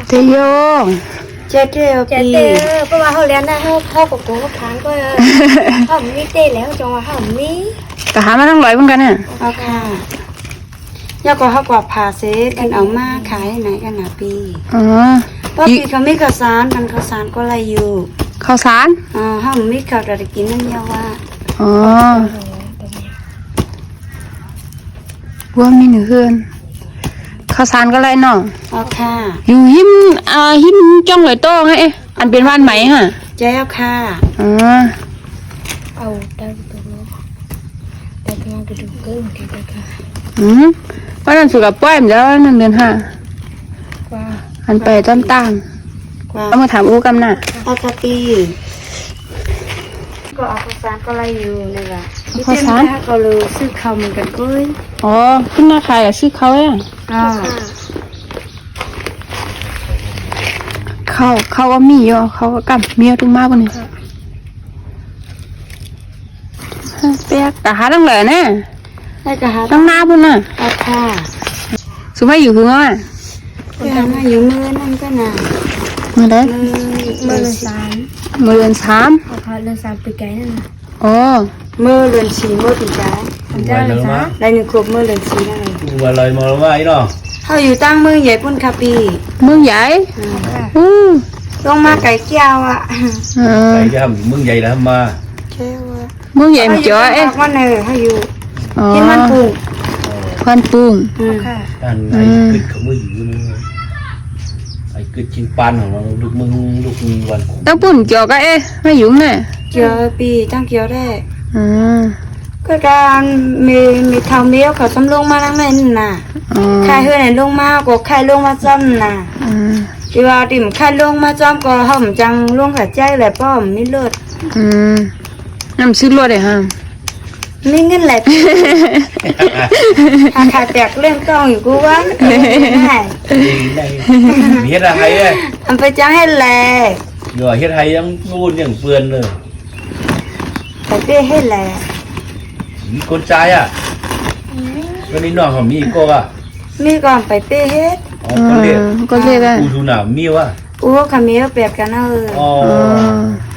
เจียวเจ๊เจ๊เจ๊เตอเพราะว่าเขาเรียนได้เขากับตัวเขาค้างก็เขาไม่เต้แล้วจังว่าเขาไม่ แต่หามาตั้งร้อยเหมือนกันน่ะ เอาค่ะยาก็เขากว่าผ่าเซตกันเอามาขายไหนกันนะปี อ๋อ เพราะปีเขาไม่ข้าวสารมันข้าวสารก็ไรอยู่ ข้าวสาร เขาไม่ข้าวแต่กินนั่นยาว่า อ๋อว่ามีหนึ่งเฮือนข้าวสารก็ไรเนาะ เอาค่ะ อยู่หิมจ้องเลยโต้ไงอันเป็นว่านไหมฮะ เจ๊เอาค่ะ อ๋อ เอาได้ตัวนู้นแต่งานกระดูกเกินที่ได้ค่ะ วันนั้นสุกับป้อยมันแล้วนั่นเดือนห้า ว่า อันไปต้นตาม ว่า เอามาถามอู้กำน่ะ เอาค่ะปีก็เอาข้าวสารก็ไรอยู่นี่แหละก็เลยซื้อข้าวเหมือนกันกุ้ย อ๋อขึ้นหน้าใครอะชื่อเขาอ่ะ อ่า เขาว่ามีอยู่เขาก็กับเมียตุ้มมากกว่านี้เปียกแต่หาตั้งเลยนะ ได้ก็หา ตั้งหน้าพุ่นน่ะ เอาค่ะ สุภาพอยู่คือว่า เพื่อนมาอยู่มือนั่นก็น่ะ มือได้ มือเรือนสาม มือเดือนสาม เอาพาเรือนสามไปไกลนั่นนะ อ๋อ มือเรือนสีมือปีจ้า ทำได้เลยจ้า ได้หนึ่งขวบมือเรือนสีนั่นเลย ว่าเลยมาว่าไอ้เนาะ เขาอยู่ตั้งมือใหญ่พุ่นคาปี เมืองใหญ่อู้ ลงมาไก่เกี้ยวอ่ะ ใส่จะทำมึงใหญ่แล้วมา เจ้า เมืองใหญ่มันจ่อเอ๊ะ มันเขาอยู่ อ๋อ ที่มันปลูก พันปุง ค่ะ ท่านไอ้กึดเขามืออยู่นะไอ้กึดชิงปานของเราลูกมึงวัน ตั้งปุ่นจ่อก็เอ๊ะไม่อยู่ไง เกี่ยวปีตั้งเกี่ยวได้ อืม ก็การมีเท่าเมียวเขาสำลงมานั่งนั่นน่ะ อ๋อ ใครเฮือไหนลงมาก็ใครลงมาจำน่ะ อืม ที่ว่าติ่มใครลงมาจำก็ห่มจังลงกับใจแหละป้อมไม่เลิศ อืมน้ำซื้อรถเลยฮะ ไม่เงินแหละหาขาแตกเรื่องต้องอยู่กูว่าได้ เฮ็ดอะไรเอ้ย อันไปจ้างให้แหละ เดี๋ยวเฮ็ดให้ยังงูนยังเปื่อนเลย แต่เป้ให้แหละ มีคนใจอ่ะวันนี้น้องเขามีก็อ่ะ มีก่อนไปเป้เฮ็ด อ๋อก็เรียก ก็เรียกว่า กูดูหนามีว่ะ อู้ขามีเอาเปรียบกันเอา อ๋อ อ๋อ